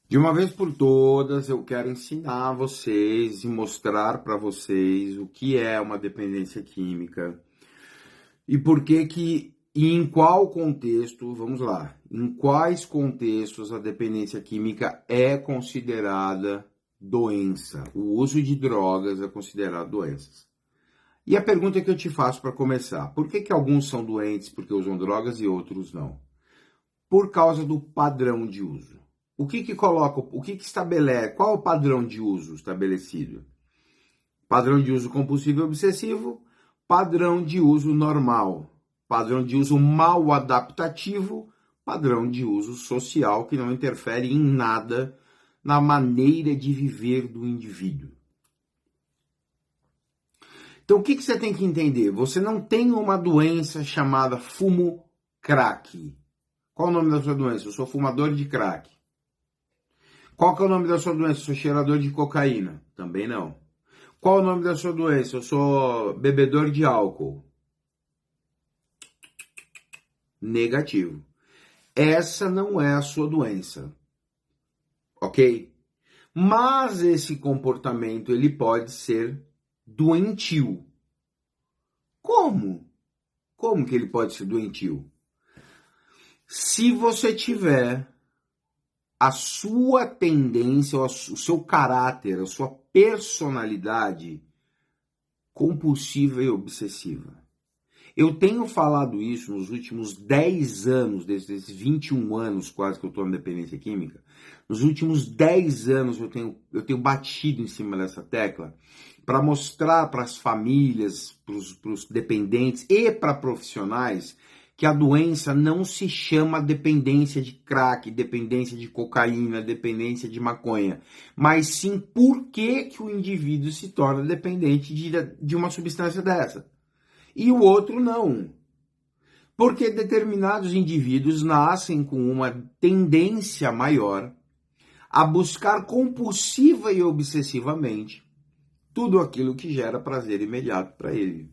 De uma vez por todas, eu quero ensinar vocês e mostrar para vocês o que é uma dependência química e por que e em qual contexto, vamos lá, em quais contextos a dependência química é considerada doença. O uso de drogas é considerado doenças. E a pergunta que eu te faço para começar, por que alguns são doentes porque usam drogas e outros não? Por causa do padrão de uso. O que estabelece, qual é o padrão de uso estabelecido? Padrão de uso compulsivo e obsessivo, padrão de uso normal, padrão de uso mal adaptativo, padrão de uso social que não interfere em nada na maneira de viver do indivíduo. Então, o que você tem que entender? Você não tem uma doença chamada fumo crack. Qual o nome da sua doença? Eu sou fumador de crack. Qual que é o nome da sua doença? Eu sou cheirador de cocaína. Também não. Qual é o nome da sua doença? Eu sou bebedor de álcool. Negativo. Essa não é a sua doença. Ok? Mas esse comportamento ele pode ser doentio. Como? Como que ele pode ser doentio? Se você tiver a sua tendência, o seu caráter, a sua personalidade compulsiva e obsessiva. Eu tenho falado isso nos últimos 10 anos, desses 21 anos quase que eu estou na dependência química. Nos últimos 10 anos eu tenho batido em cima dessa tecla para mostrar para as famílias, para os dependentes e para profissionais que a doença não se chama dependência de crack, dependência de cocaína, dependência de maconha, mas sim por que o indivíduo se torna dependente de uma substância dessa. E o outro não. Porque determinados indivíduos nascem com uma tendência maior a buscar compulsiva e obsessivamente tudo aquilo que gera prazer imediato para ele.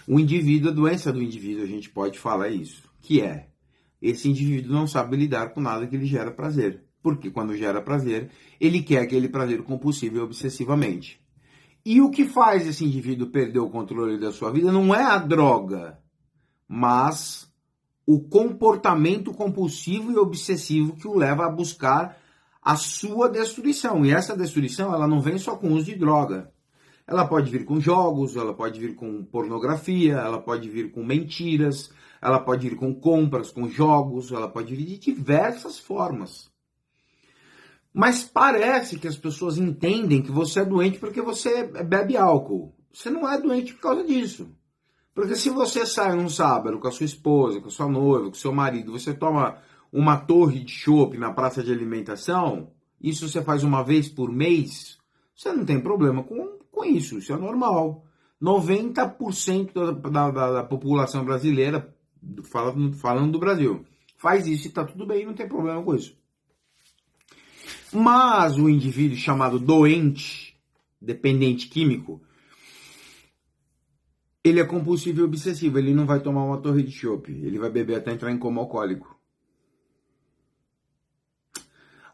O indivíduo, a doença do indivíduo, a gente pode falar isso, que é, esse indivíduo não sabe lidar com nada que lhe gera prazer. Porque quando gera prazer, ele quer aquele prazer compulsivo e obsessivamente. E o que faz esse indivíduo perder o controle da sua vida não é a droga, mas o comportamento compulsivo e obsessivo que o leva a buscar a sua destruição. E essa destruição, ela não vem só com o uso de droga. Ela pode vir com jogos, ela pode vir com pornografia, ela pode vir com mentiras, ela pode vir com compras, com jogos, ela pode vir de diversas formas. Mas parece que as pessoas entendem que você é doente porque você bebe álcool. Você não é doente por causa disso. Porque se você sai num sábado com a sua esposa, com a sua noiva, com o seu marido, você toma uma torre de chopp na praça de alimentação, isso você faz uma vez por mês, você não tem problema com isso, isso é normal. 90% da população brasileira, falando do Brasil, faz isso e está tudo bem, não tem problema com isso. Mas o indivíduo chamado doente, dependente químico, ele é compulsivo e obsessivo, ele não vai tomar uma torre de chopp, ele vai beber até entrar em coma alcoólico.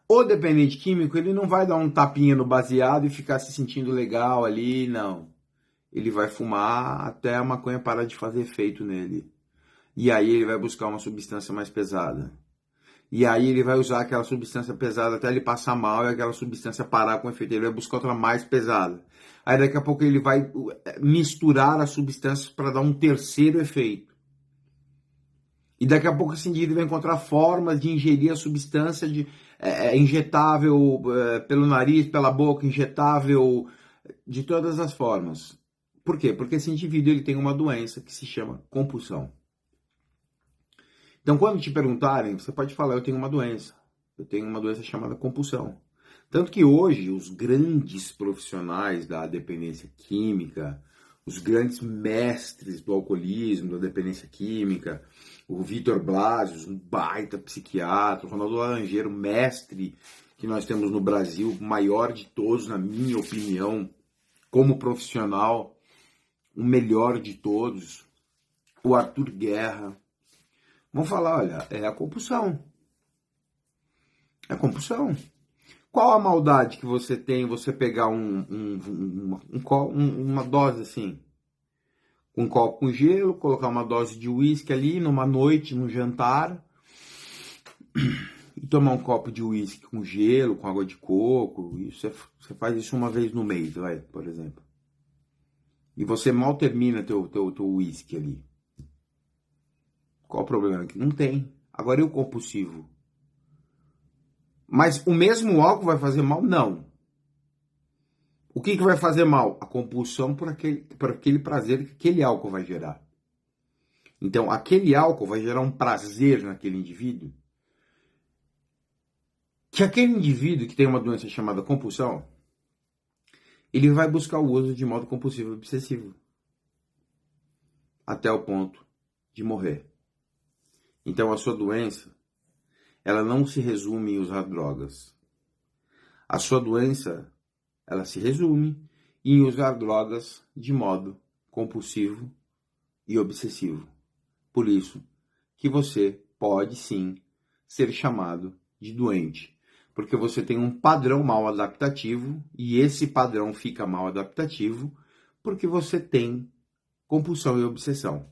O dependente químico, ele não vai dar um tapinha no baseado e ficar se sentindo legal ali, não. Ele vai fumar até a maconha parar de fazer efeito nele. E aí ele vai buscar uma substância mais pesada. E aí ele vai usar aquela substância pesada até ele passar mal e aquela substância parar com efeito. Ele vai buscar outra mais pesada. Aí daqui a pouco ele vai misturar as substâncias para dar um terceiro efeito. E daqui a pouco esse indivíduo vai encontrar formas de ingerir a substância injetável pelo nariz, pela boca, injetável de todas as formas. Por quê? Porque esse indivíduo ele tem uma doença que se chama compulsão. Então, quando te perguntarem, você pode falar, eu tenho uma doença. Eu tenho uma doença chamada compulsão. Tanto que hoje, os grandes profissionais da dependência química, os grandes mestres do alcoolismo, da dependência química, o Vitor Blasius, um baita psiquiatra, o Ronaldo Laranjeiro, mestre que nós temos no Brasil, maior de todos, na minha opinião, como profissional, o melhor de todos, o Arthur Guerra, vão falar, olha, é a compulsão. É compulsão. Qual a maldade que você tem você pegar uma dose assim, um copo com gelo, colocar uma dose de uísque ali numa noite, num jantar, e tomar um copo de uísque com gelo, com água de coco, e você faz isso uma vez no mês, vai, por exemplo. E você mal termina teu uísque ali. Qual o problema? Não tem. Agora e o compulsivo? Mas o mesmo álcool vai fazer mal? Não. O que vai fazer mal? A compulsão por aquele prazer que aquele álcool vai gerar. Então, aquele álcool vai gerar um prazer naquele indivíduo, que aquele indivíduo que tem uma doença chamada compulsão, ele vai buscar o uso de modo compulsivo e obsessivo, até o ponto de morrer. Então, a sua doença, ela não se resume em usar drogas. A sua doença, ela se resume em usar drogas de modo compulsivo e obsessivo. Por isso que você pode sim ser chamado de doente, porque você tem um padrão mal adaptativo e esse padrão fica mal adaptativo porque você tem compulsão e obsessão.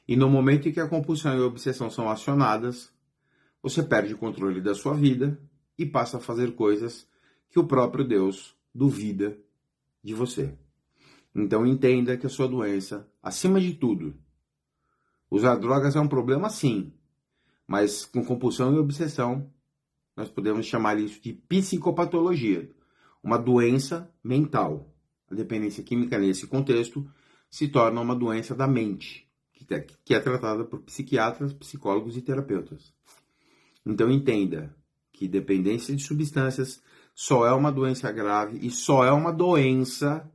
E no momento em que a compulsão e a obsessão são acionadas, você perde o controle da sua vida e passa a fazer coisas que o próprio Deus duvida de você. Então entenda que a sua doença, acima de tudo, usar drogas é um problema sim, mas com compulsão e obsessão, nós podemos chamar isso de psicopatologia, uma doença mental. A dependência química nesse contexto se torna uma doença da mente, que é tratada por psiquiatras, psicólogos e terapeutas. Então entenda que dependência de substâncias só é uma doença grave e só é uma doença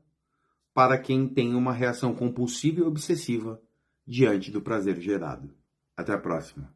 para quem tem uma reação compulsiva e obsessiva diante do prazer gerado. Até a próxima.